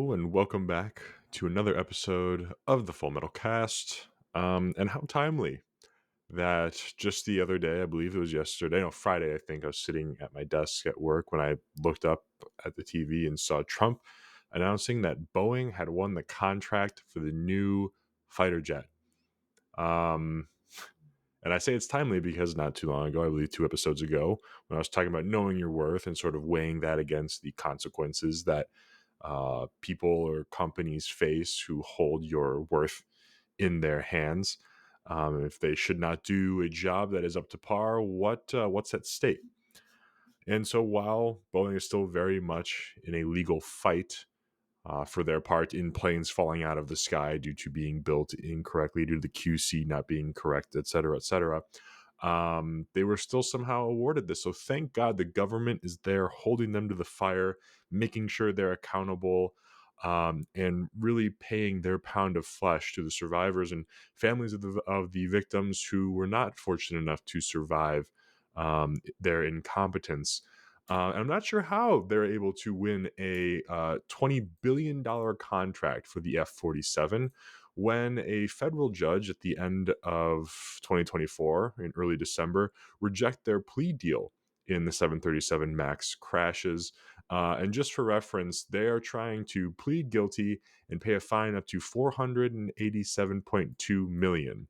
Hello and welcome back to another episode of the Full Metal Cast. And how timely that just the other day, I believe it was yesterday, no, Friday, I think I was sitting at my desk at work when I looked up at the TV and saw Trump announcing that Boeing had won the contract for the new fighter jet. Um, and I say it's timely because not too long ago, I believe 2 episodes ago, when I was talking about knowing your worth and sort of weighing that against the consequences that people or companies face who hold your worth in their hands. If they should not do a job that is up to par, what's at stake? And so, while Boeing is still very much in a legal fight for their part in planes falling out of the sky due to being built incorrectly, due to the QC not being correct, et cetera, et cetera. They were still somehow awarded this. So thank God the government is there holding them to the fire, making sure they're accountable, and really paying their pound of flesh to the survivors and families of the victims who were not fortunate enough to survive their incompetence. And I'm not sure how they're able to win a $20 billion contract for the F 47 when a federal judge at the end of 2024, in early December, reject their plea deal in the 737 MAX crashes. And just for reference, they are trying to plead guilty and pay a fine up to 487.2 million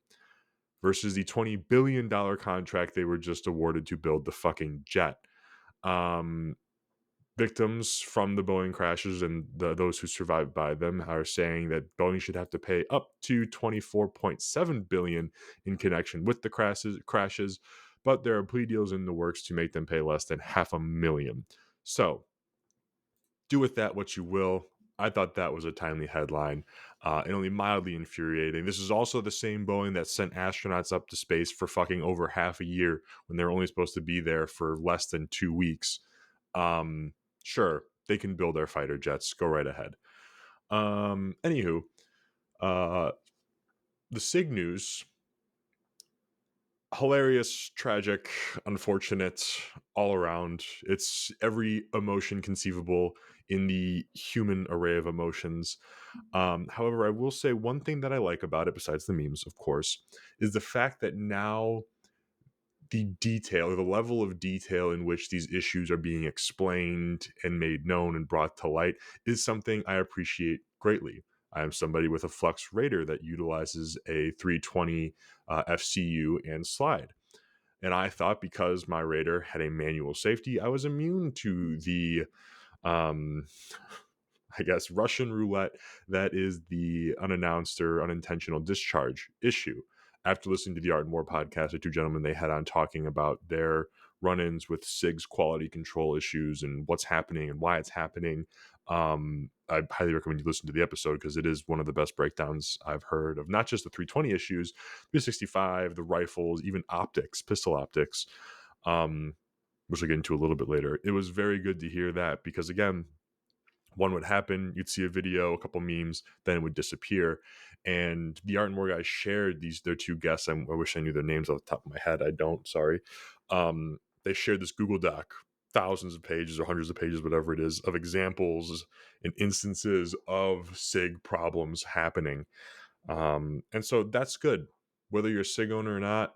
versus the $20 billion contract they were just awarded to build the fucking jet. Um, Victims from the Boeing crashes and those who survived by them are saying that Boeing should have to pay up to 24.7 billion in connection with the crashes, but there are plea deals in the works to make them pay less than half a million. So do with that what you will. I thought that was a timely headline and only mildly infuriating. This is also the same Boeing that sent astronauts up to space for fucking over half a year when they're only supposed to be there for less than 2 weeks. Um, sure, they can build their fighter jets. Go right ahead. Anywho, uh, the SIG news, hilarious, tragic, unfortunate, all around. It's every emotion conceivable in the human array of emotions. However, I will say one thing that I like about it, besides the memes, of course, is the fact that now the detail or the level of detail in which these issues are being explained and made known and brought to light is something I appreciate greatly. I am somebody with a Flux Raider that utilizes a 320 FCU and slide. And I thought because my Raider had a manual safety, I was immune to the um, I guess, Russian roulette that is the unannounced or unintentional discharge issue. After listening to the Art and War podcast, the two gentlemen they had on talking about their run-ins with SIG's quality control issues and what's happening and why it's happening. I highly recommend you listen to the episode because it is one of the best breakdowns I've heard of not just the 320 issues, 365, the rifles, even optics, pistol optics, which I'll get into a little bit later. It was very good to hear that because, again, one would happen, you'd see a video, a couple memes, then it would disappear. And the Art and More guys shared their two guests. I wish I knew their names off the top of my head. I don't, sorry. They shared this Google Doc, thousands of pages or hundreds of pages, whatever it is, of examples and instances of SIG problems happening. And so that's good. Whether you're a SIG owner or not,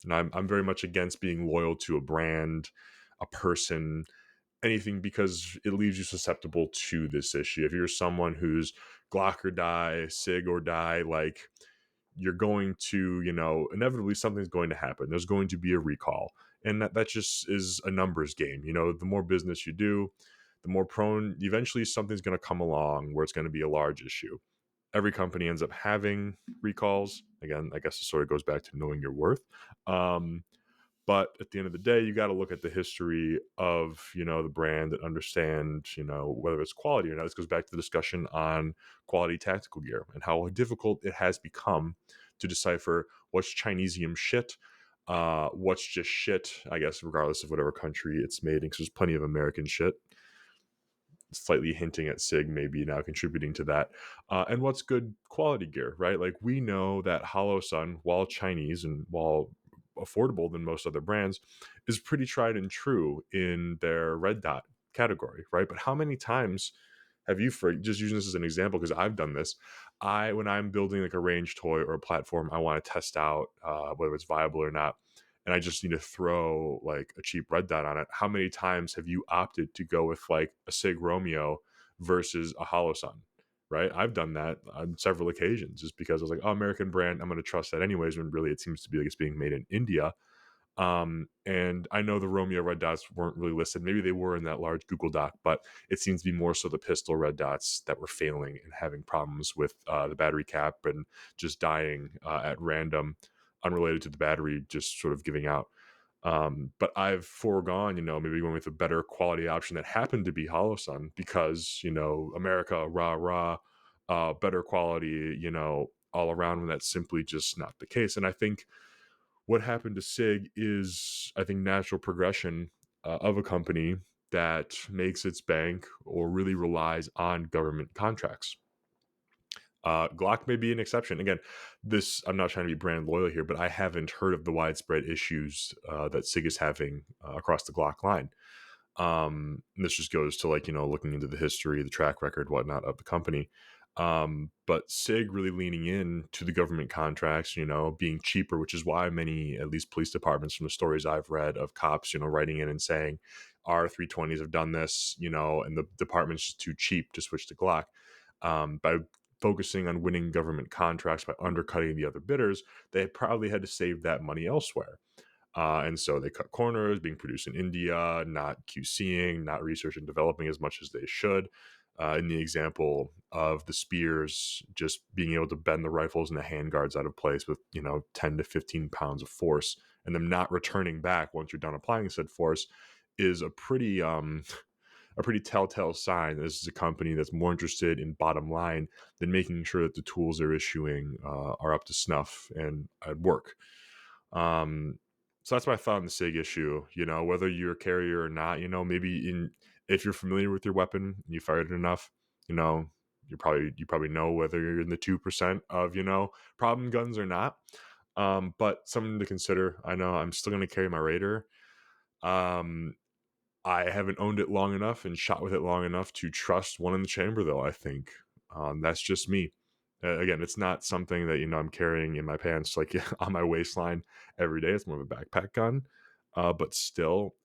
and I'm very much against being loyal to a brand, a person, anything because it leaves you susceptible to this issue. If you're someone who's Glock or die, SIG or die, like you're going to, inevitably something's going to happen. There's going to be a recall. And that just is a numbers game. The more business you do, the more prone, eventually something's going to come along where it's going to be a large issue. Every company ends up having recalls. Again, I guess it sort of goes back to knowing your worth. But at the end of the day, you got to look at the history of, the brand and understand, whether it's quality or not. This goes back to the discussion on quality tactical gear and how difficult it has become to decipher what's Chinesium shit, what's just shit, I guess, regardless of whatever country it's made in, because there's plenty of American shit. Slightly hinting at SIG maybe now contributing to that. And what's good quality gear, right? Like we know that Hollow Sun, while Chinese and while affordable than most other brands, is pretty tried and true in their red dot category, right? But how many times have you, for just using this as an example, because I've done this. When I'm building like a range toy or a platform, I want to test out whether it's viable or not, and I just need to throw like a cheap red dot on it. How many times have you opted to go with like a Sig Romeo versus a Hollow Sun? Right, I've done that on several occasions, just because I was like, "Oh, American brand, I'm going to trust that anyways." When really, it seems to be like it's being made in India. And I know the Romeo red dots weren't really listed. Maybe they were in that large Google Doc, but it seems to be more so the pistol red dots that were failing and having problems with the battery cap and just dying at random, unrelated to the battery, just sort of giving out. But I've foregone, maybe going with a better quality option that happened to be Hollow Sun because, America, rah, rah, better quality, all around, when that's simply just not the case. And I think what happened to Sig is, I think, natural progression of a company that makes its bank or really relies on government contracts. Glock may be an exception. Again, this I'm not trying to be brand loyal here, but I haven't heard of the widespread issues that Sig is having across the Glock line. And this just goes to, like, looking into the history, the track record, whatnot of the company. But Sig really leaning in to the government contracts, being cheaper, which is why many, at least police departments, from the stories I've read of cops, writing in and saying our 320s have done this, and the department's just too cheap to switch to Glock. By focusing on winning government contracts by undercutting the other bidders, they probably had to save that money elsewhere. And so they cut corners, being produced in India, not QCing, not research and developing as much as they should. In the example of the spears, just being able to bend the rifles and the handguards out of place with, 10 to 15 pounds of force, and them not returning back once you're done applying said force, is a pretty telltale sign that this is a company that's more interested in bottom line than making sure that the tools they're issuing are up to snuff and work. Um, so that's my thought on the SIG issue. Whether you're a carrier or not, maybe if you're familiar with your weapon, and you fired it enough, you know, you probably know whether you're in the 2% of problem guns or not. But something to consider. I know I'm still going to carry my Raider. Um, I haven't owned it long enough and shot with it long enough to trust one in the chamber, though. I think that's just me. Again, it's not something that I'm carrying in my pants, like on my waistline every day. It's more of a backpack gun, but still,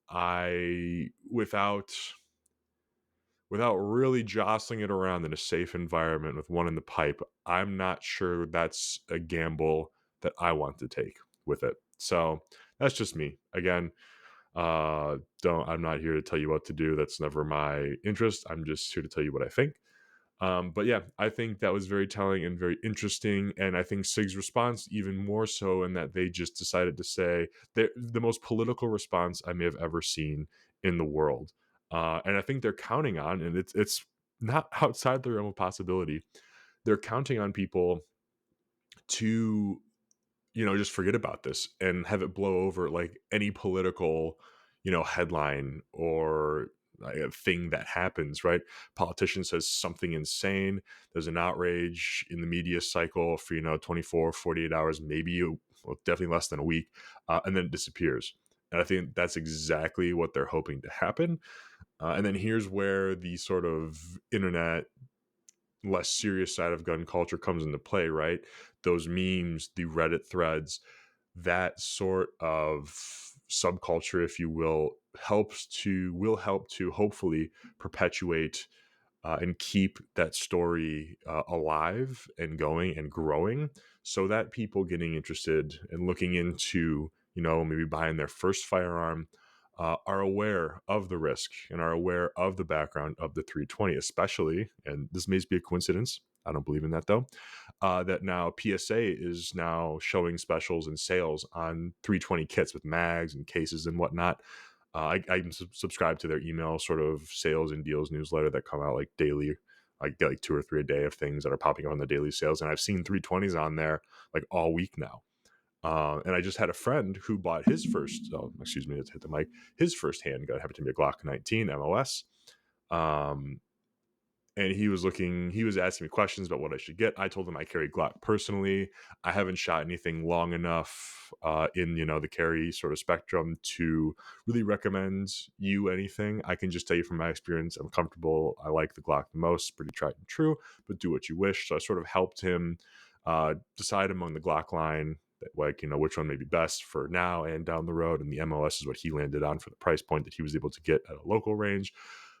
without really jostling it around in a safe environment with one in the pipe, I'm not sure that's a gamble that I want to take with it. So that's just me. Again, don't I'm not here to tell you what to do. That's never my interest. I'm just here to tell you what I think. But yeah, I think that was very telling and very interesting. And I think SIG's response, even more so, in that they just decided to say they're the most political response I may have ever seen in the world. And I think they're counting on, and it's not outside the realm of possibility. They're counting on people to just forget about this and have it blow over like any political, headline or like a thing that happens, right? Politician says something insane. There's an outrage in the media cycle for, 24, 48 hours, maybe, well, definitely less than a week. And then it disappears. And I think that's exactly what they're hoping to happen. And then here's where the sort of internet less serious side of gun culture comes into play, right? Those memes, the Reddit threads, that sort of subculture, if you will help to hopefully perpetuate and keep that story alive and going and growing, so that people getting interested and looking into, maybe buying their first firearm are aware of the risk and are aware of the background of the 320, especially, and this may be a coincidence, I don't believe in that though, that now PSA is now showing specials and sales on 320 kits with mags and cases and whatnot. I can subscribe to their email sort of sales and deals newsletter that come out like daily. I get like 2 or 3 a day of things that are popping up on the daily sales, and I've seen 320s on there like all week now. And I just had a friend who bought his first, oh, excuse me, let's hit the mic, his first handgun happened to be a Glock 19 MOS. Um, and he was asking me questions about what I should get. I told him I carry Glock personally. I haven't shot anything long enough in, the carry sort of spectrum to really recommend you anything. I can just tell you from my experience, I'm comfortable. I like the Glock the most, pretty tried and true, but do what you wish. So I sort of helped him decide among the Glock line that, like, which one may be best for now and down the road. And the MOS is what he landed on for the price point that he was able to get at a local range.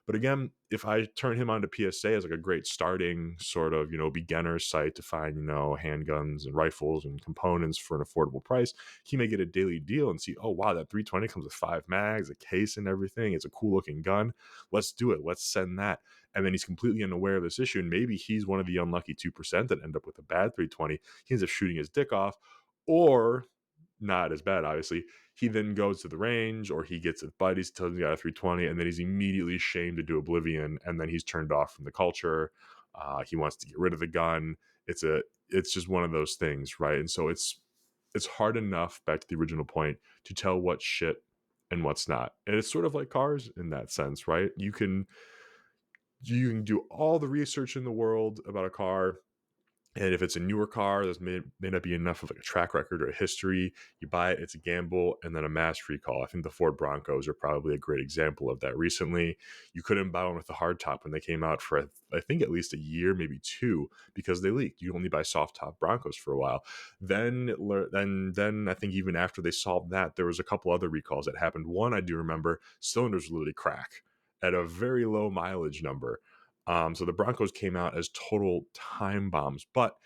But again, if I turn him on to PSA as like a great starting sort of, beginner site to find, handguns and rifles and components for an affordable price, he may get a daily deal and see, oh, wow, that 320 comes with 5 mags, a case and everything. It's a cool looking gun. Let's do it. Let's send that. And then he's completely unaware of this issue. And maybe he's one of the unlucky 2% that end up with a bad 320. He ends up shooting his dick off, or not as bad, obviously. He then goes to the range, or he gets his buddies, tells him he got a 320, and then he's immediately shamed into oblivion, and then he's turned off from the culture. He wants to get rid of the gun. It's just one of those things, right? And so it's hard enough, back to the original point, to tell what's shit and what's not. And it's sort of like cars in that sense, right? You can do all the research in the world about a car, and if it's a newer car, there's may not be enough of like a track record or a history. You buy it, it's a gamble, and then a mass recall. I think the Ford Broncos are probably a great example of that recently. You couldn't buy one with the hardtop when they came out for, I think, at least a year, maybe two, because they leaked. You only buy soft top Broncos for a while. Then I think even after they solved that, there was a couple other recalls that happened. One I do remember, cylinders literally crack at a very low mileage number. So the Broncos came out as total time bombs. But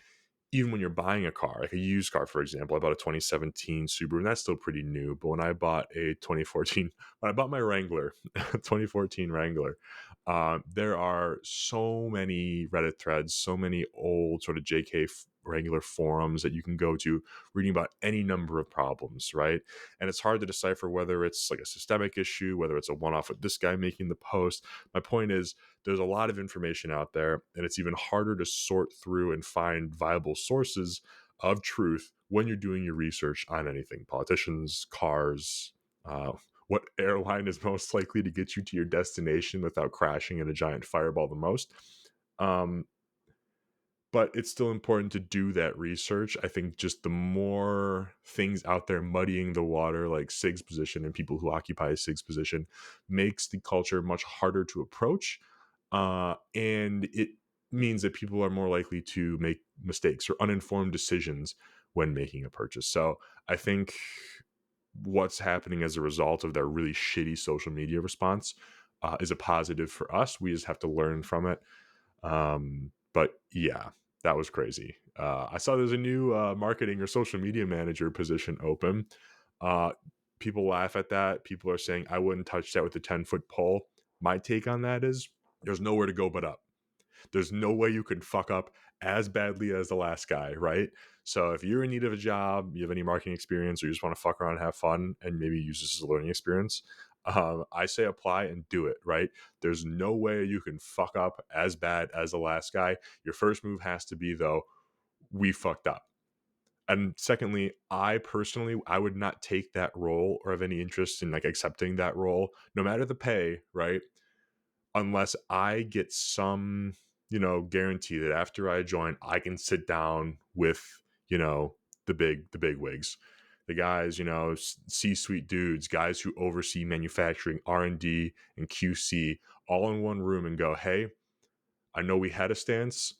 even when you're buying a car, like a used car, for example, I bought a 2017 Subaru, and that's still pretty new. But when I bought a 2014, when I bought my Wrangler, 2014 Wrangler, there are so many Reddit threads, so many old sort of JK Wrangler forums that you can go to reading about any number of problems, right? And it's hard to decipher whether it's like a systemic issue, whether it's a one off with this guy making the post. My point is, there's a lot of information out there, and it's even harder to sort through and find viable sources of truth when you're doing your research on anything: politicians, cars, what airline is most likely to get you to your destination without crashing in a giant fireball the most. Um, but it's still important to do that research. I think just the more things out there muddying the water, like Sig's position and people who occupy Sig's position, makes the culture much harder to approach. And it means that people are more likely to make mistakes or uninformed decisions when making a purchase. So I think what's happening as a result of their really shitty social media response is a positive for us. We just have to learn from it. But yeah, that was crazy. I saw there's a new marketing or social media manager position open. Uh, People laugh at that. People are saying, I wouldn't touch that with a 10-foot pole. My take on that is there's nowhere to go but up. There's no way you can fuck up as badly as the last guy, right? So if you're in need of a job, you have any marketing experience, or you just want to fuck around and have fun and maybe use this as a learning experience, I say apply and do it, right? There's no way you can fuck up as bad as the last guy. Your first move has to be, though, we fucked up. And secondly, I personally, I would not take that role or have any interest in like accepting that role, no matter the pay, right? Unless I get some, guarantee that after I join, I can sit down with, the big wigs, the guys, C-suite dudes, guys who oversee manufacturing, R&D, and QC, all in one room, and go, hey, I know we had a stance.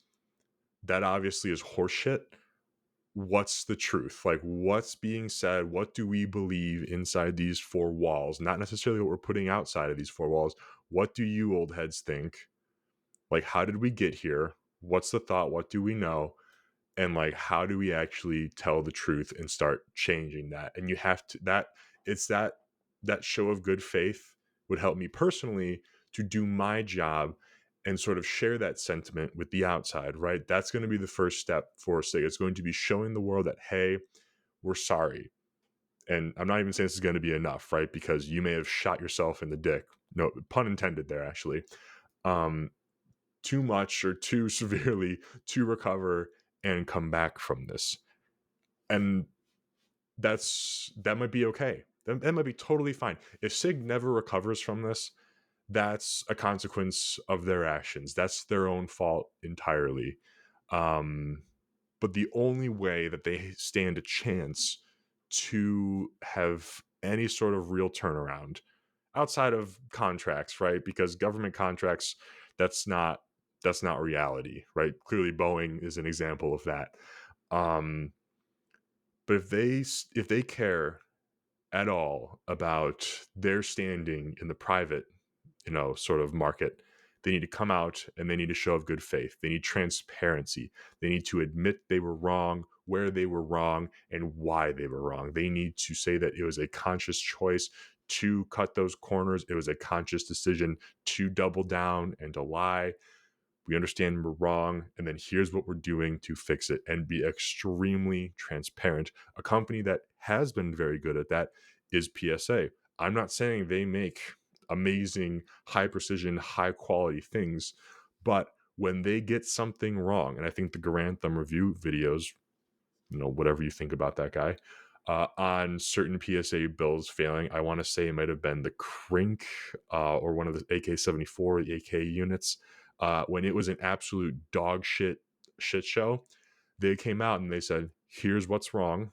That obviously is horseshit. What's the truth? Like, what's being said? What do we believe inside these four walls? Not necessarily what we're putting outside of these four walls. What do you old heads think? Like, how did we get here? What's the thought? What do we know? And like, how do we actually tell the truth and start changing that? And you have to, it's that show of good faith would help me personally to do my job and sort of share that sentiment with the outside, right? That's going to be the first step for SIG. It's going to be showing the world that, hey, we're sorry. And I'm not even saying this is going to be enough, right? Because you may have shot yourself in the dick. No, pun intended there, actually. Um, too much or too severely to recover and come back from this. And that might be okay. That might be totally fine. If Sig never recovers from this, that's a consequence of their actions. That's their own fault entirely. Um, but the only way that they stand a chance to have any sort of real turnaround outside of contracts, right? Because government contracts, that's not that's not reality, right? Clearly, Boeing is an example of that. Um, but if they care at all about their standing in the private, sort of market, they need to come out and they need to show of good faith. They need transparency. They need to admit they were wrong, where they were wrong, and why they were wrong. They need to say that it was a conscious choice to cut those corners. It was a conscious decision to double down and to lie. We understand we're wrong, and then here's what we're doing to fix it, and be extremely transparent. A company that has been very good at that is PSA. I'm not saying they make amazing, high precision, high quality things, but when they get something wrong, and I think the Grantham review videos, whatever you think about that guy, on certain PSA bills failing. I want to say it might have been the Crink or one of the AK-74, the AK units. When it was an absolute dog shit show, they came out and they said, "Here's what's wrong.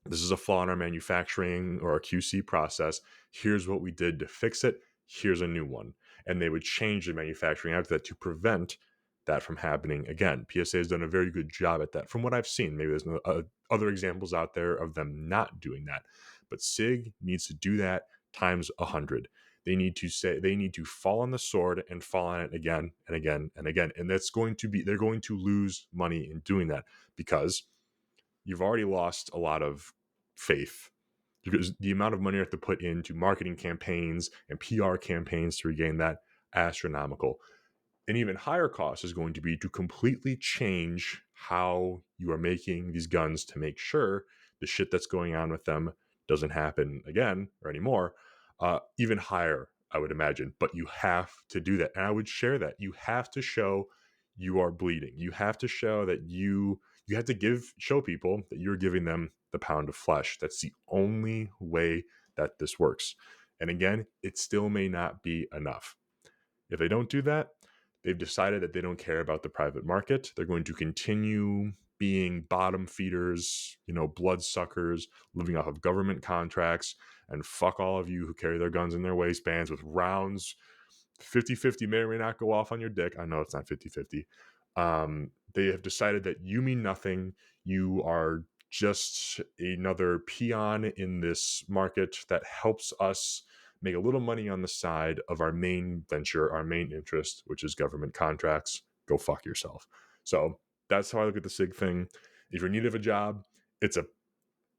This is a flaw in our manufacturing or our QC process. Here's what we did to fix it. Here's a new one." And they would change the manufacturing after that to prevent that from happening again. PSA has done a very good job at that from what I've seen. Maybe there's other examples out there of them not doing that. But SIG needs to do that times 100. They need to fall on the sword and fall on it again and again and again. And they're going to lose money in doing that because you've already lost a lot of faith, because the amount of money you have to put into marketing campaigns and PR campaigns to regain that, astronomical. An even higher cost is going to be to completely change how you are making these guns to make sure the shit that's going on with them doesn't happen again or anymore. Even higher, I would imagine. But you have to do that. And I would share that. You have to show you are bleeding. You have to show that you have to show people that you're giving them the pound of flesh. That's the only way that this works. And again, it still may not be enough. If they don't do that, they've decided that they don't care about the private market. They're going to continue being bottom feeders, bloodsuckers, living off of government contracts, and fuck all of you who carry their guns in their waistbands with rounds. 50-50 may or may not go off on your dick. I know it's not 50-50. They have decided that you mean nothing. You are just another peon in this market that helps us make a little money on the side of our main venture, our main interest, which is government contracts. Go fuck yourself. So that's how I look at the SIG thing. If you're in need of a job,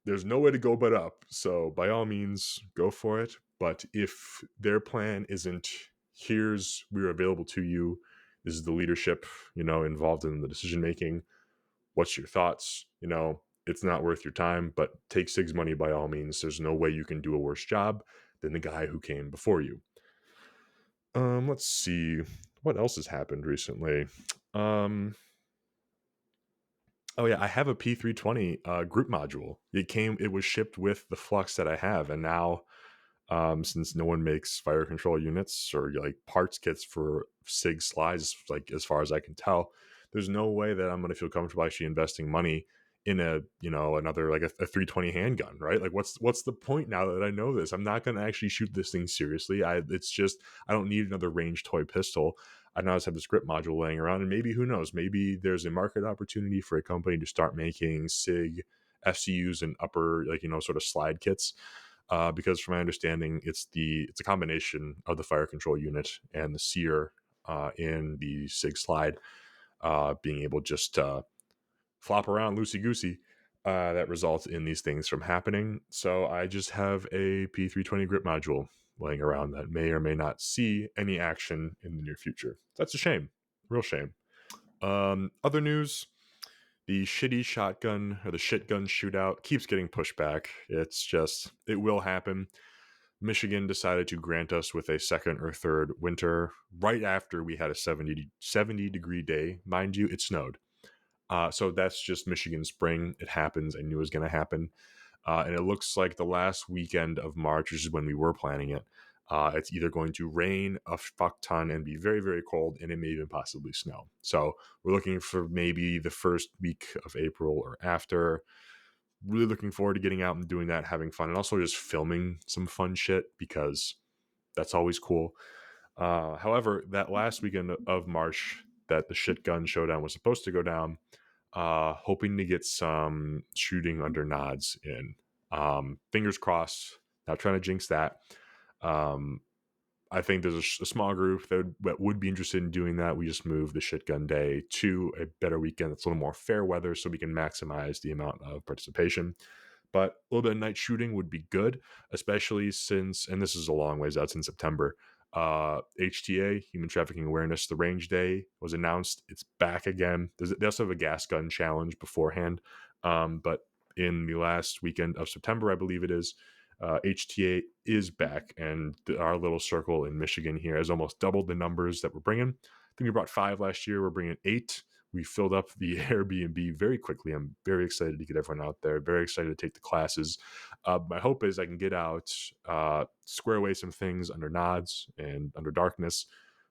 there's no way to go but up. So by all means, go for it. But if their plan isn't, we're available to you, this is the leadership, involved in the decision making. What's your thoughts? It's not worth your time, but take SIG's money by all means. There's no way you can do a worse job than the guy who came before you. Let's see what else has happened recently. Oh yeah, I have a P320 group module. It was shipped with the flux that I have, and now, since no one makes fire control units or like parts kits for SIG slides, like as far as I can tell, there's no way that I'm going to feel comfortable actually investing money in another like a 320 handgun, right? Like what's the point now that I know this? I'm not going to actually shoot this thing seriously. It's just I don't need another range toy pistol. I now just have this grip module laying around, and maybe who knows? Maybe there's a market opportunity for a company to start making SIG FCUs and upper sort of slide kits. Because from my understanding, it's a combination of the fire control unit and the sear in the SIG slide being able just to flop around loosey goosey. That results in these things from happening. So I just have a P320 grip module laying around that may or may not see any action in the near future. That's a shame, real shame. Other news: the shitty shotgun or the shit gun shootout keeps getting pushed back. It will happen. Michigan decided to grant us with a second or third winter right after we had a 70-degree day. Mind you, it snowed. So that's just Michigan spring. It happens. I knew it was going to happen. And it looks like the last weekend of March, which is when we were planning it, It's either going to rain a fuck ton and be very, very cold, and it may even possibly snow. So we're looking for maybe the first week of April or after. Really looking forward to getting out and doing that, having fun, and also just filming some fun shit because that's always cool. However, that last weekend of March that the shit gun showdown was supposed to go down, hoping to get some shooting under nods in. Fingers crossed. Not trying to jinx that. Um, I think there's a small group that would be interested in doing that. We just moved the shit gun day to a better weekend that's a little more fair weather so we can maximize the amount of participation. But a little bit of night shooting would be good, especially since, and this is a long ways out, it's in September. HTA, Human Trafficking Awareness, the range day was announced. It's back again. They also have a gas gun challenge beforehand. But in the last weekend of September, I believe it is, HTA is back, and our little circle in Michigan here has almost doubled the numbers that we're bringing. I think we brought 5 last year. We're bringing 8. We filled up the Airbnb very quickly. I'm very excited to get everyone out there. Very excited to take the classes. My hope is I can get out, square away some things under nods and under darkness.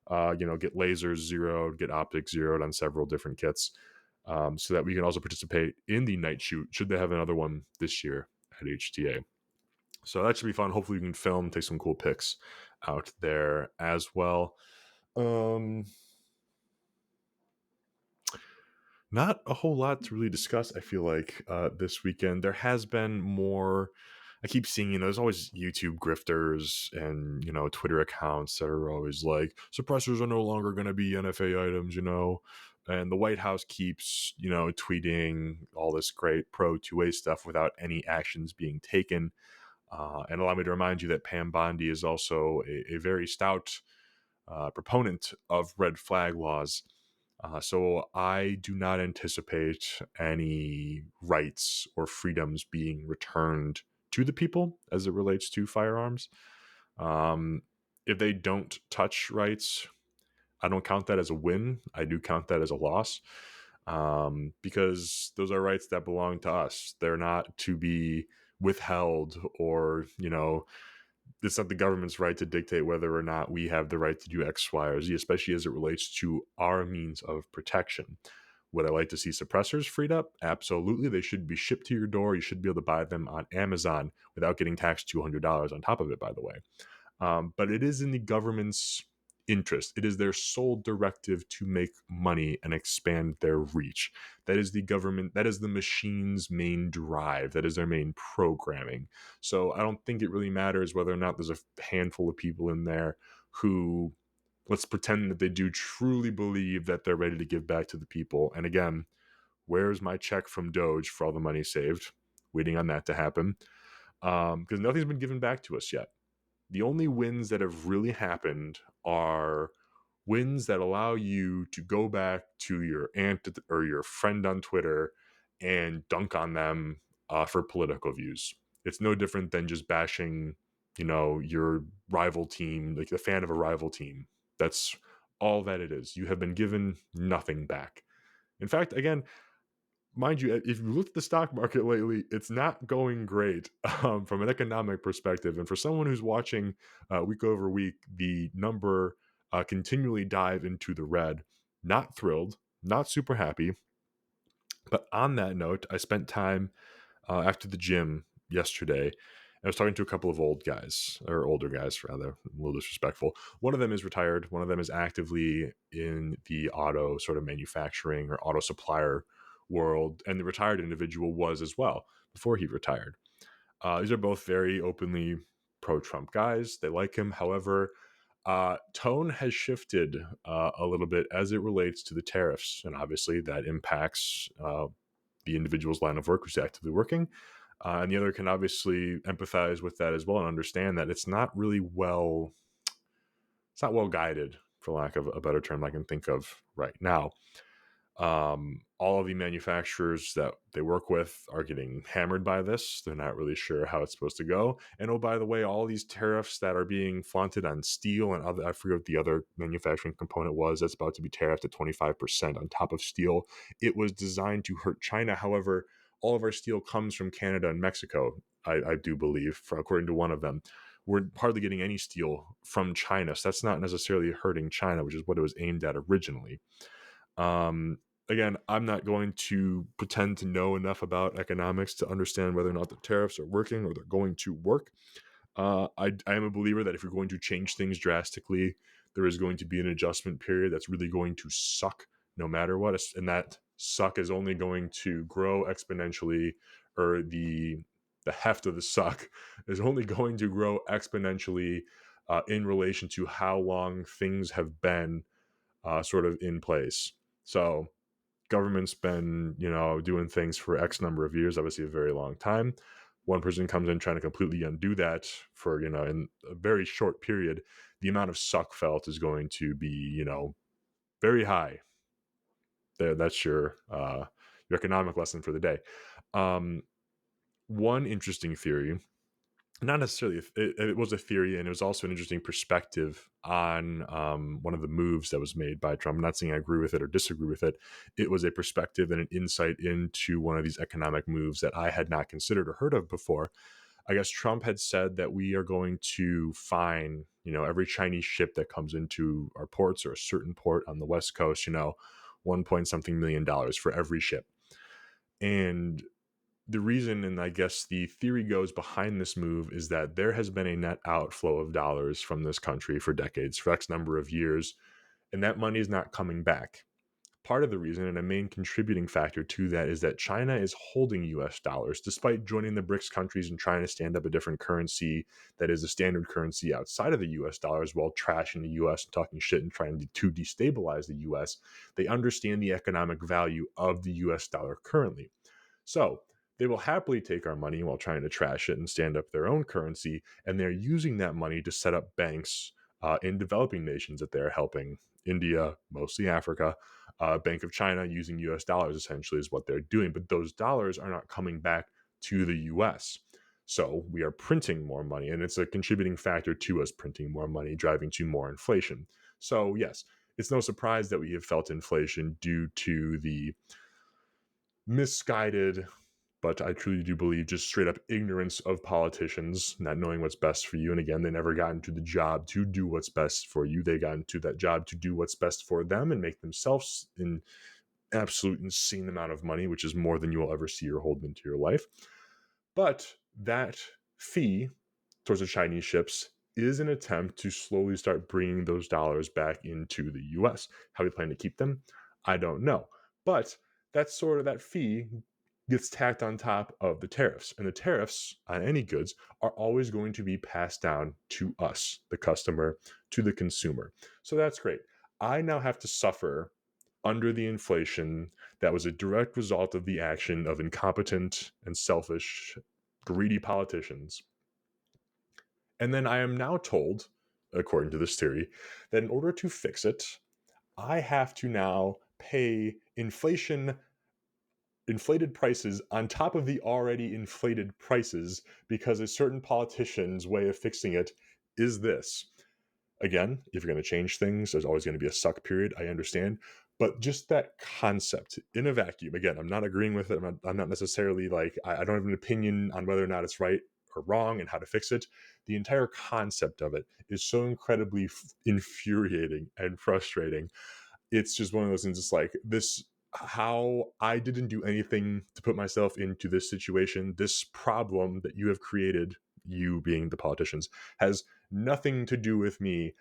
Get lasers zeroed, get optics zeroed on several different kits, so that we can also participate in the night shoot. Should they have another one this year at HTA? So that should be fun. Hopefully, we can film, take some cool pics out there as well. Not a whole lot to really discuss, I feel like, this weekend. There has been more. I keep seeing, there's always YouTube grifters and, Twitter accounts that are always like, suppressors are no longer going to be NFA items, and the White House keeps, tweeting all this great pro 2A stuff without any actions being taken. And allow me to remind you that Pam Bondi is also a very stout proponent of red flag laws. So I do not anticipate any rights or freedoms being returned to the people as it relates to firearms. Um, if they don't touch rights, I don't count that as a win. I do count that as a loss, because those are rights that belong to us. They're not to be withheld, or it's not the government's right to dictate whether or not we have the right to do X, Y, or Z, especially as it relates to our means of protection. Would I like to see suppressors freed up? Absolutely. They should be shipped to your door. You should be able to buy them on Amazon without getting taxed $200 on top of it, by the way. But it is in the government's interest. It is their sole directive to make money and expand their reach. That is the government, that is the machine's main drive, that is their main programming. So I don't think it really matters whether or not there's a handful of people in there who, let's pretend that they do truly believe that they're ready to give back to the people. And again, where's my check from Doge for all the money saved? Waiting on that to happen. Because nothing's been given back to us yet. The only wins that have really happened are wins that allow you to go back to your aunt or your friend on Twitter and dunk on them for political views. It's no different than just bashing, your rival team, like the fan of a rival team. That's all that it is. You have been given nothing back. In fact, again, mind you, if you look at the stock market lately, it's not going great, from an economic perspective. And for someone who's watching week over week, the number continually dive into the red. Not thrilled, not super happy. But on that note, I spent time after the gym yesterday. I was talking to a couple of older guys, rather, a little disrespectful. One of them is retired. One of them is actively in the auto sort of manufacturing or auto supplier world. And the retired individual was as well before he retired. These are both very openly pro-Trump guys. They like him. However, tone has shifted a little bit as it relates to the tariffs. And obviously that impacts the individual's line of work who's actively working. And the other can obviously empathize with that as well and understand that it's not well guided, for lack of a better term I can think of right now. All of the manufacturers that they work with are getting hammered by this. They're not really sure how it's supposed to go. And oh, by the way, all these tariffs that are being flaunted on steel and other, I forget what the other manufacturing component was, that's about to be tariffed at 25% on top of steel. It was designed to hurt China. However, all of our steel comes from Canada and Mexico, I do believe, according to one of them. we're hardly getting any steel from China. So that's not necessarily hurting China, which is what it was aimed at originally. Um, Again, I'm not going to pretend to know enough about economics to understand whether or not the tariffs are working or they're going to work. I am a believer that if you're going to change things drastically, there is going to be an adjustment period that's really going to suck no matter what. And that suck is only going to grow exponentially, or the heft of the suck is only going to grow exponentially in relation to how long things have been sort of in place. So government's been, doing things for X number of years, obviously a very long time. One person comes in trying to completely undo that for, in a very short period, the amount of suck felt is going to be, very high. That's your economic lesson for the day. Um, One interesting theory, not necessarily it was a theory, and it was also an interesting perspective on one of the moves that was made by Trump. I'm not saying I agree with it or disagree with it. It was a perspective and an insight into one of these economic moves that I had not considered or heard of before. I guess Trump had said that we are going to fine, every Chinese ship that comes into our ports or a certain port on the West Coast, 1 point something million dollars for every ship. And the reason, and I guess the theory goes behind this move, is that there has been a net outflow of dollars from this country for decades, for X number of years, and that money is not coming back. Part of the reason, and a main contributing factor to that, is that China is holding US dollars despite joining the BRICS countries and trying to stand up a different currency that is a standard currency outside of the US dollars while trashing the US and talking shit and trying to destabilize the US. They understand the economic value of the US dollar currently. So they will happily take our money while trying to trash it and stand up their own currency. And they're using that money to set up banks in developing nations that they're helping. India, mostly Africa, Bank of China using US dollars essentially is what they're doing. But those dollars are not coming back to the US. So we are printing more money, and it's a contributing factor to us printing more money, driving to more inflation. So, yes, it's no surprise that we have felt inflation due to the misguided, but I truly do believe just straight up ignorance of politicians, not knowing what's best for you. And again, they never got into the job to do what's best for you. They got into that job to do what's best for them and make themselves an absolute insane amount of money, which is more than you will ever see or hold into your life. But that fee towards the Chinese ships is an attempt to slowly start bringing those dollars back into the US. How we plan to keep them, I don't know. But that fee gets tacked on top of the tariffs. And the tariffs on any goods are always going to be passed down to us, the customer, to the consumer. So that's great. I now have to suffer under the inflation that was a direct result of the action of incompetent and selfish, greedy politicians. And then I am now told, according to this theory, that in order to fix it, I have to now pay inflated prices on top of the already inflated prices because a certain politician's way of fixing it is this. Again, if you're going to change things, there's always going to be a suck period. I understand. But just that concept in a vacuum, again, I'm not agreeing with it. I'm not necessarily like, I don't have an opinion on whether or not it's right or wrong and how to fix it. The entire concept of it is so incredibly infuriating and frustrating. It's just one of those things. It's like this, how I didn't do anything to put myself into this situation. This problem that you have created, you being the politicians, has nothing to do with me.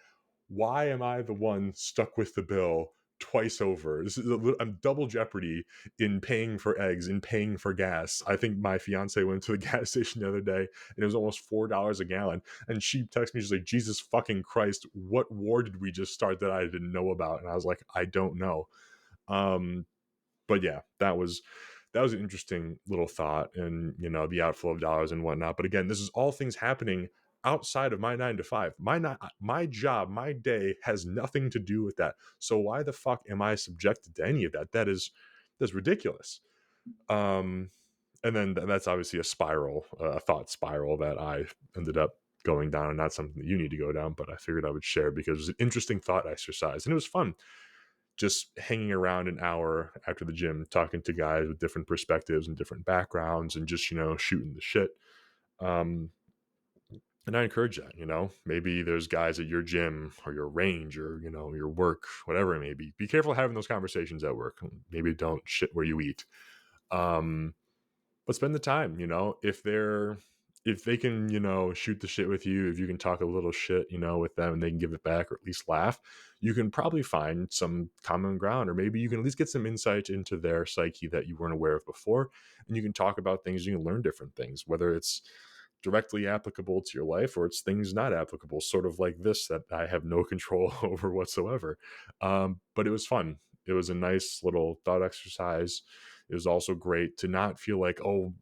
Why am I the one stuck with the bill twice over? I'm double jeopardy in paying for eggs, in paying for gas. I think my fiance went to the gas station the other day and it was almost $4 a gallon. And she texted me, she's like, Jesus fucking Christ, what war did we just start that I didn't know about? And I was like, I don't know. Um, but yeah, that was an interesting little thought, and the outflow of dollars and whatnot. But again, this is all things happening outside of my 9 to 5. My job, my day has nothing to do with that. So why the fuck am I subjected to any of that? That's ridiculous. Um, and then that's obviously a spiral, a thought spiral that I ended up going down, and not something that you need to go down. But I figured I would share because it was an interesting thought exercise, and it was fun just hanging around an hour after the gym, talking to guys with different perspectives and different backgrounds, and just shooting the shit. Um, And I encourage that, maybe there's guys at your gym or your range or, your work, whatever it may be. Be careful having those conversations at work. Maybe don't shit where you eat. Um, but spend the time, if they can, shoot the shit with you, if you can talk a little shit, with them and they can give it back or at least laugh, you can probably find some common ground, or maybe you can at least get some insight into their psyche that you weren't aware of before. And you can talk about things, you can learn different things, whether it's directly applicable to your life or it's things not applicable, sort of like this that I have no control over whatsoever. But it was fun. It was a nice little thought exercise. It was also great to not feel like, oh,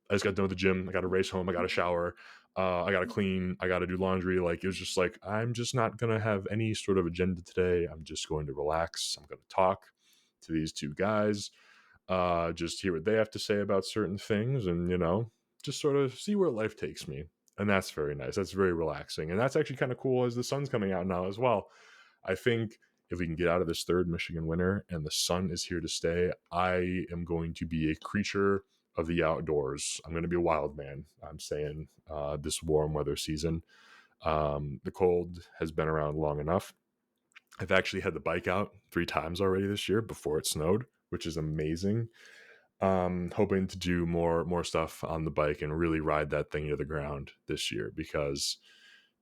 I just got done with the gym. I got to race home. I got to shower. I got to clean. I got to do laundry. Like, it was just like, I'm just not going to have any sort of agenda today. I'm just going to relax. I'm going to talk to these two guys, just hear what they have to say about certain things, and, just sort of see where life takes me. And that's very nice. That's very relaxing. And that's actually kind of cool as the sun's coming out now as well. I think if we can get out of this third Michigan winter and the sun is here to stay, I am going to be a creature of the outdoors. I'm going to be a wild man. I'm saying this warm weather season. The cold has been around long enough. I've actually had the bike out 3 times already this year before it snowed, which is amazing. Hoping to do more stuff on the bike and really ride that thing to the ground this year, because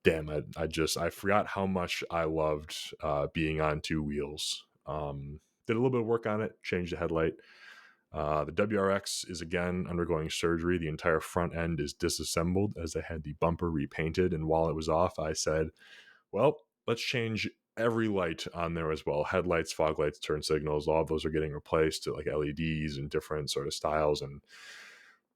damn it, I forgot how much I loved being on 2 wheels. Did a little bit of work on it, changed the headlight. The WRX is again undergoing surgery. The entire front end is disassembled as I had the bumper repainted. And while it was off, I said, well, let's change every light on there as well. Headlights, fog lights, turn signals, all of those are getting replaced to like LEDs and different sort of styles. And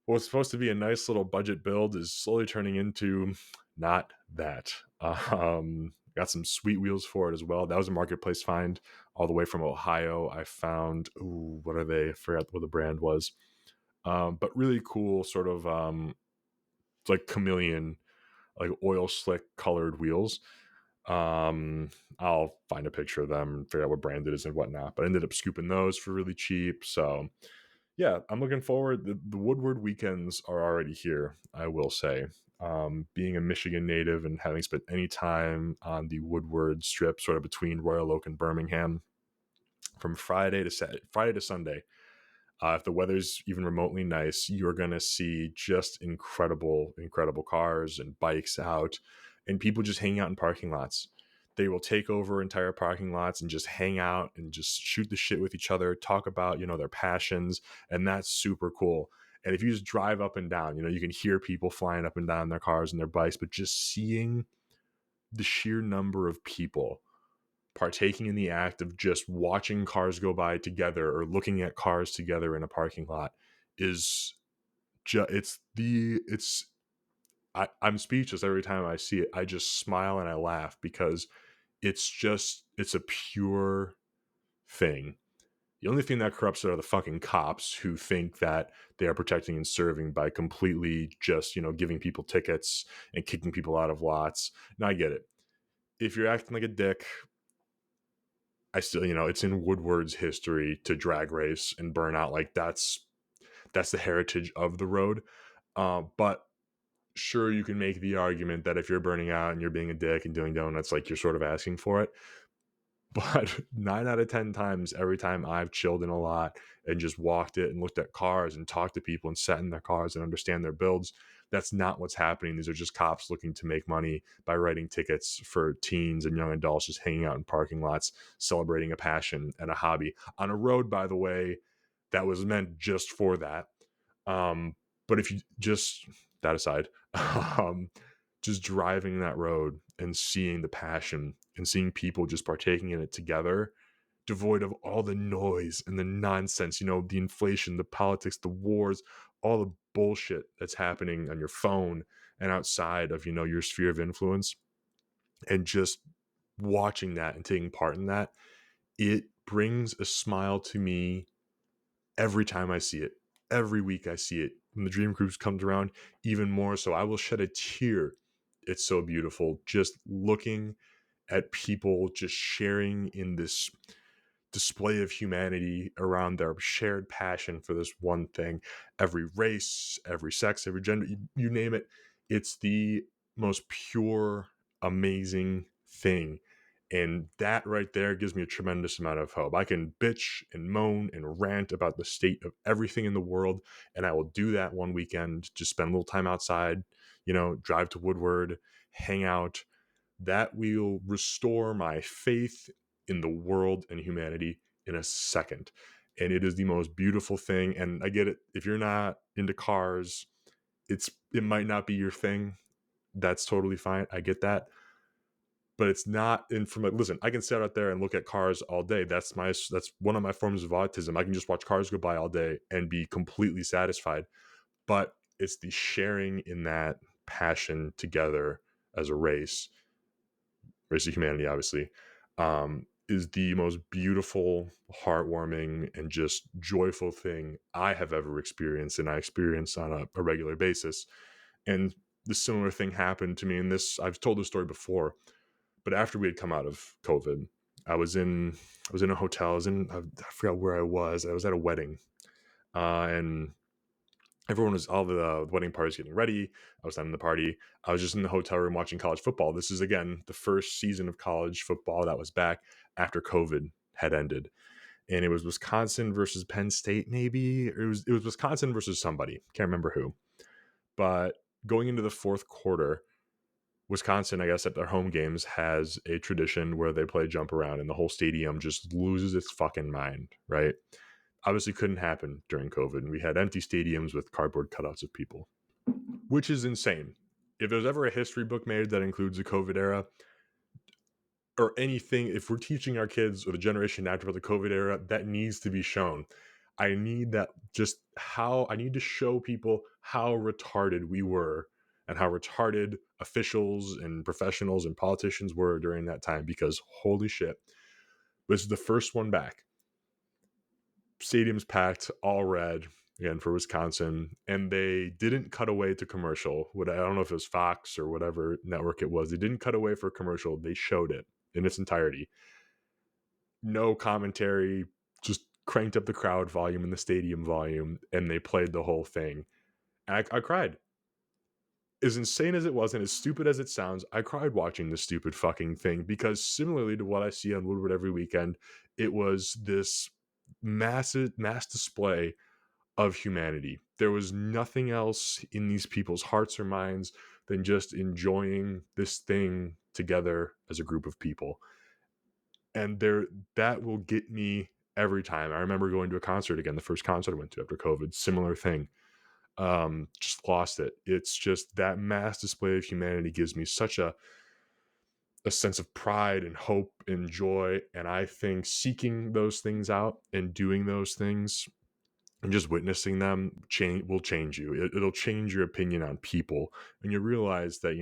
what was supposed to be a nice little budget build is slowly turning into not that. Got some sweet wheels for it as well. That was a marketplace find all the way from Ohio. I found, ooh, what are they? I forgot what the brand was. But really cool, sort of it's like chameleon, like oil slick colored wheels. I'll find a picture of them and figure out what brand it is and whatnot. But I ended up scooping those for really cheap. So yeah, I'm looking forward. The Woodward weekends are already here, I will say. Being a Michigan native and having spent any time on the Woodward strip, sort of between Royal Oak and Birmingham, from Friday to Sunday, if the weather's even remotely nice, you're going to see just incredible, incredible cars and bikes out, and people just hanging out in parking lots. They will take over entire parking lots and just hang out and just shoot the shit with each other, talk about, their passions. And that's super cool. And if you just drive up and down, you can hear people flying up and down their cars and their bikes, but just seeing the sheer number of people partaking in the act of just watching cars go by together or looking at cars together in a parking lot is just I'm speechless every time I see it. I just smile and I laugh because it's a pure thing. The only thing that corrupts it are the fucking cops who think that they are protecting and serving by completely just, giving people tickets and kicking people out of lots. Now I get it. If you're acting like a dick, I still, it's in Woodward's history to drag race and burn out. Like that's the heritage of the road. But sure, you can make the argument that if you're burning out and you're being a dick and doing donuts, like you're sort of asking for it. But 9 out of 10 times, every time I've chilled in a lot and just walked it and looked at cars and talked to people and sat in their cars and understand their builds, that's not what's happening. These are just cops looking to make money by writing tickets for teens and young adults just hanging out in parking lots, celebrating a passion and a hobby on a road, by the way, that was meant just for that. But if you just that aside, um, just driving that road and seeing the passion and seeing people just partaking in it together, devoid of all the noise and the nonsense, the inflation, the politics, the wars, all the bullshit that's happening on your phone and outside of, your sphere of influence, and just watching that and taking part in that, it brings a smile to me every time I see it. Every week I see it. When the Dream Cruise comes around, even more so. I will shed a tear. It's so beautiful. Just looking at people just sharing in this display of humanity around their shared passion for this one thing. Every race, every sex, every gender, you name it. It's the most pure, amazing thing. And that right there gives me a tremendous amount of hope. I can bitch and moan and rant about the state of everything in the world, and I will do that one weekend. Just spend a little time outside, drive to Woodward, hang out. That will restore my faith in the world and humanity in a second. And it is the most beautiful thing. And I get it. If you're not into cars, it might not be your thing. That's totally fine. I get that. But it's not in from like, listen, I can sit out there and look at cars all day. That's one of my forms of autism. I can just watch cars go by all day and be completely satisfied. But it's the sharing in that passion together as a race of humanity, obviously, is the most beautiful, heartwarming, and just joyful thing I have ever experienced, and I experience on a regular basis. And the similar thing happened to me in this. I've told this story before, but after we had come out of COVID, I was in a hotel. I forgot where I was. I was at a wedding, and all the wedding parties getting ready. I was not in the party. I was just in the hotel room watching college football. This is again the first season of college football that was back after COVID had ended, and it was Wisconsin versus Penn State. Maybe it was Wisconsin versus somebody. Can't remember who. But going into the fourth quarter, Wisconsin, I guess, at their home games has a tradition where they play jump around, and the whole stadium just loses its fucking mind. Right? Obviously, couldn't happen during COVID, and we had empty stadiums with cardboard cutouts of people, which is insane. If there's ever a history book made that includes the COVID era or anything, if we're teaching our kids or the generation after about the COVID era, that needs to be shown. I need that I need to show people how retarded we were and how retarded officials and professionals and politicians were during that time, because holy shit, this is the first one back. Stadiums packed, all red again for Wisconsin, and they didn't cut away to commercial. I don't know if it was Fox or whatever network it was. They didn't cut away for a commercial. They showed it in its entirety. No commentary, just cranked up the crowd volume and the stadium volume, and they played the whole thing. And I cried. As insane as it was and as stupid as it sounds, I cried watching this stupid fucking thing, because similarly to what I see on Woodward every weekend, it was this massive mass display of humanity. There was nothing else in these people's hearts or minds than just enjoying this thing together as a group of people. And that will get me every time. I remember going to a concert again, the first concert I went to after COVID, similar thing. Just lost it. It's just that mass display of humanity gives me such a sense of pride and hope and joy. And I think seeking those things out and doing those things and just witnessing them will change you. It'll change your opinion on people, and you realize that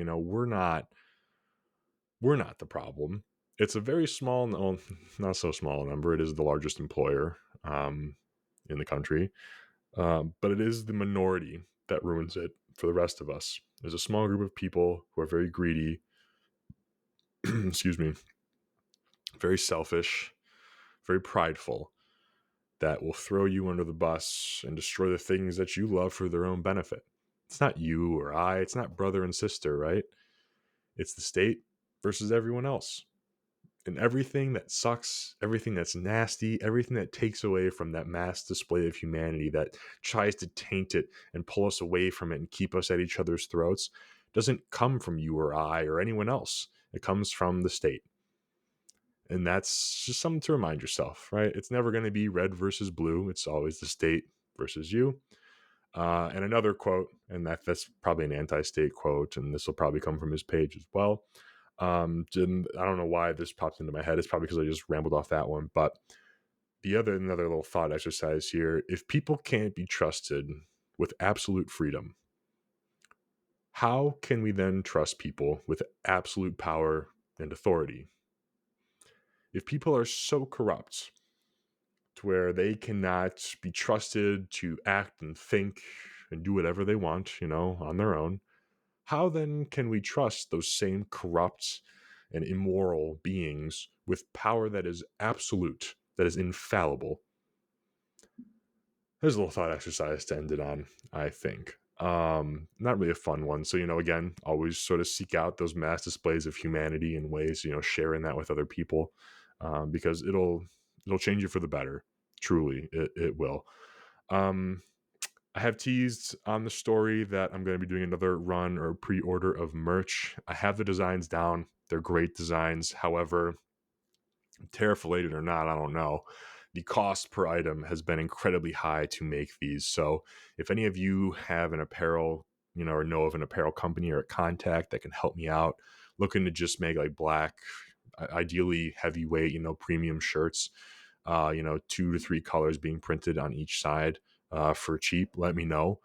we're not the problem. It's a very small, well, not so small a number. It is the largest employer in the country, but it is the minority that ruins it for the rest of us. There's a small group of people who are very greedy, excuse me, very selfish, very prideful, that will throw you under the bus and destroy the things that you love for their own benefit. It's not you or I, it's not brother and sister, right? It's the state versus everyone else. And everything that sucks, everything that's nasty, everything that takes away from that mass display of humanity, that tries to taint it and pull us away from it and keep us at each other's throats, doesn't come from you or I or anyone else. It comes from the state. And that's just something to remind yourself, right? It's never going to be red versus blue. It's always the state versus you. And another quote, and that's probably an anti-state quote, and this will probably come from his page as well. I don't know why this popped into my head. It's probably because I just rambled off that one. But another little thought exercise here: if people can't be trusted with absolute freedom, how can we then trust people with absolute power and authority? If people are so corrupt to where they cannot be trusted to act and think and do whatever they want, on their own, how then can we trust those same corrupt and immoral beings with power that is absolute, that is infallible? There's a little thought exercise to end it on, I think. Not really a fun one. So, again, always sort of seek out those mass displays of humanity in ways, sharing that with other people, because it'll change you for the better. Truly, it will. Um, I have teased on the story that I'm going to be doing another run or pre-order of merch. I have the designs down. They're great designs. However, tariff-related or not, I don't know. The cost per item has been incredibly high to make these. So, if any of you have an apparel, or know of an apparel company or a contact that can help me out, looking to just make like black, ideally heavyweight, premium shirts, 2 to 3 colors being printed on each side for cheap, let me know,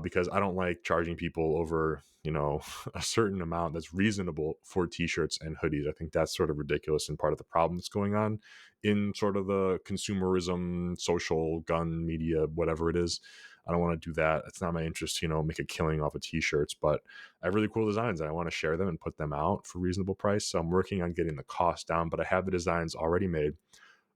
because I don't like charging people over, a certain amount that's reasonable for t-shirts and hoodies. I think that's sort of ridiculous and part of the problem that's going on in sort of the consumerism, social gun media, whatever it is. I don't want to do that. It's not my interest, make a killing off of t-shirts, but I have really cool designs and I want to share them and put them out for reasonable price. So I'm working on getting the cost down, but I have the designs already made.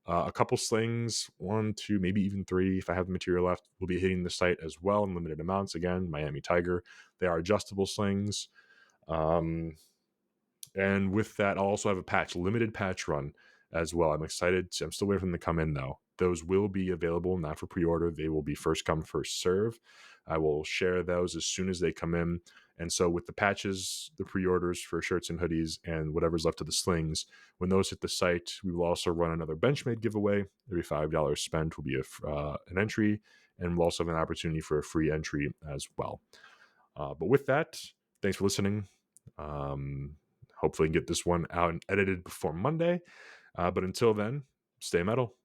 A couple slings, 1, 2, maybe even 3, if I have the material left, will be hitting the site as well in limited amounts. Again, Miami Tiger. They are adjustable slings. Um, and with that, I'll also have a limited patch run as well. I'm excited. I'm still waiting for them to come in though. Those will be available, not for pre-order. They will be first come, first serve. I will share those as soon as they come in. And so with the patches, the pre-orders for shirts and hoodies, and whatever's left of the slings, when those hit the site, we will also run another Benchmade giveaway. Every $5 spent will be an entry, and we'll also have an opportunity for a free entry as well. But with that, thanks for listening. Um, Hopefully, get this one out and edited before Monday. But until then, stay metal.